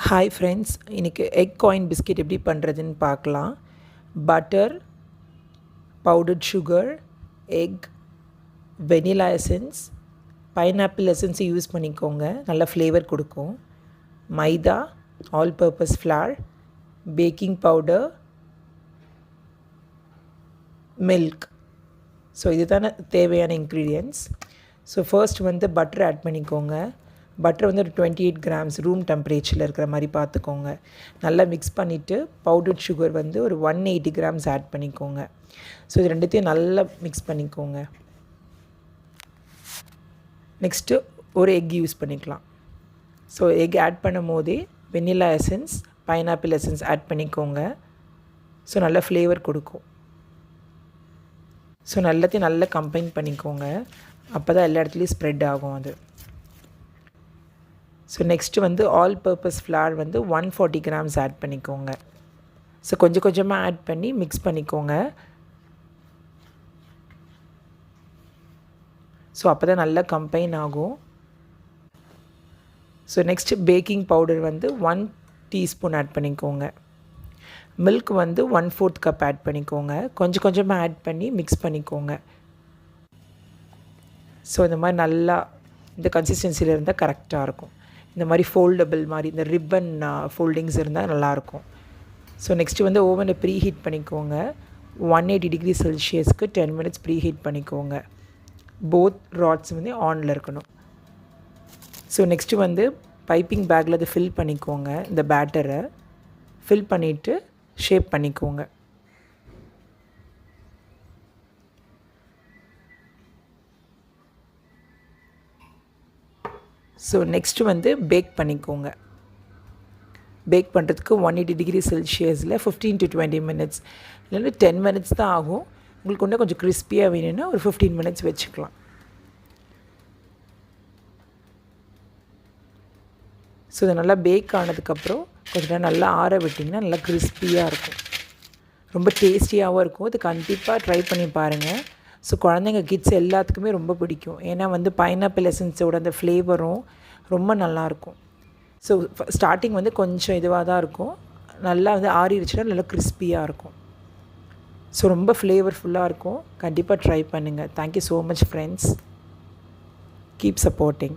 Hi friends, இன்றைக்கி egg coin biscuit எப்படி பண்ணுறதுன்னு பார்க்கலாம். Butter, powdered sugar, egg, vanilla essence, pineapple எசன்ஸை யூஸ் பண்ணிக்கோங்க, நல்ல ஃப்ளேவர் கொடுக்கும். Maida, all purpose flour, baking powder, milk. So இதுதான தேவையான இன்க்ரீடியன்ட்ஸ். ஸோ ஃபர்ஸ்ட் வந்து பட்டர் ஆட் பண்ணிக்கோங்க. பட்டர் வந்து ஒரு 28 கிராம்ஸ் ரூம் டெம்பரேச்சரில் இருக்கிற மாதிரி பார்த்துக்கோங்க. நல்லா மிக்ஸ் பண்ணிவிட்டு பவுடர்ட் சுகர் வந்து ஒரு 180 கிராம்ஸ் ஆட் பண்ணிக்கோங்க. ஸோ இது ரெண்டுத்தையும் நல்லா மிக்ஸ் பண்ணிக்கோங்க. நெக்ஸ்ட்டு ஒரு எக் யூஸ் பண்ணிக்கலாம். ஸோ எக் ஆட் பண்ணும் போதே vanilla essence, pineapple essence add பண்ணிக்கோங்க. ஸோ நல்ல ஃப்ளேவர் கொடுக்கும். ஸோ எல்லாத்தையும் நல்லா கம்பைன் பண்ணிக்கோங்க. அப்போ தான் எல்லா இடத்துலையும் ஸ்ப்ரெட் ஆகும் அது. ஸோ நெக்ஸ்ட்டு வந்து ஆல் பர்பஸ் ஃப்ளார் வந்து 140 கிராம்ஸ் ஆட் பண்ணிக்கோங்க. ஸோ கொஞ்சம் கொஞ்சமாக ஆட் பண்ணி மிக்ஸ் பண்ணிக்கோங்க. ஸோ அப்போ தான் நல்லா கம்பைன் ஆகும். ஸோ நெக்ஸ்ட்டு பேக்கிங் பவுடர் வந்து 1 டீஸ்பூன் ஆட் பண்ணிக்கோங்க. மில்க் வந்து 1/4 கப் ஆட் பண்ணிக்கோங்க. கொஞ்சம் கொஞ்சமாக ஆட் பண்ணி மிக்ஸ் பண்ணிக்கோங்க. ஸோ இந்த மாதிரி நல்லா இந்த கன்சிஸ்டன்சியில் இருந்தால் கரெக்டாக இருக்கும். இந்த மாதிரி ஃபோல்டபிள் மாதிரி இந்த ரிப்பன் ஃபோல்டிங்ஸ் இருந்தால் நல்லாயிருக்கும். ஸோ நெக்ஸ்ட்டு வந்து ஓவனை ப்ரீ ஹீட் பண்ணிக்கோங்க. 180 டிகிரி செல்சியஸ்க்கு 10 மினிட்ஸ் ப்ரீ ஹீட் பண்ணிக்கோங்க. போத் ராட்ஸ் வந்து ஆனில் இருக்கணும். ஸோ நெக்ஸ்ட்டு வந்து பைப்பிங் பேக்கில் அதை ஃபில் பண்ணிக்கோங்க. இந்த பேட்டரை ஃபில் பண்ணிவிட்டு ஷேப் பண்ணிக்கோங்க. ஸோ நெக்ஸ்ட்டு வந்து பேக் பண்ணிக்கோங்க. பேக் பண்ணுறதுக்கு 180 டிகிரி செல்சியஸில் 15 to 20 மினிட்ஸ், இல்லைன்னா 10 மினிட்ஸ் தான் ஆகும். உங்களுக்கு இன்னும் கொஞ்சம் கிறிஸ்பியாக வேணும்னா ஒரு 15 மினிட்ஸ் வச்சுக்கலாம். ஸோ இது நல்லா பேக் ஆனதுக்கப்புறம் கொஞ்சம் நேரம் நல்லா ஆற விட்டிங்கன்னா நல்லா கிறிஸ்பியாக இருக்கும். ரொம்ப டேஸ்டியாகவும் இருக்கும். இது கண்டிப்பாக ட்ரை பண்ணி பாருங்கள். ஸோ குழந்தைங்க கிட்ஸ் எல்லாத்துக்குமே ரொம்ப பிடிக்கும். ஏன்னா வந்து பைனாப்பிள் எசன்ஸோட அந்த ஃப்ளேவரும் ரொம்ப நல்லாயிருக்கும். ஸோ ஸ்டார்டிங் வந்து கொஞ்சம் இதுவாக தான் இருக்கும். நல்லா வந்து ஆறிடுச்சுன்னா நல்லா கிறிஸ்பியாக இருக்கும். ஸோ ரொம்ப ஃப்ளேவர்ஃபுல்லாக இருக்கும். கண்டிப்பாக ட்ரை பண்ணுங்கள். Thank you so much friends. Keep supporting.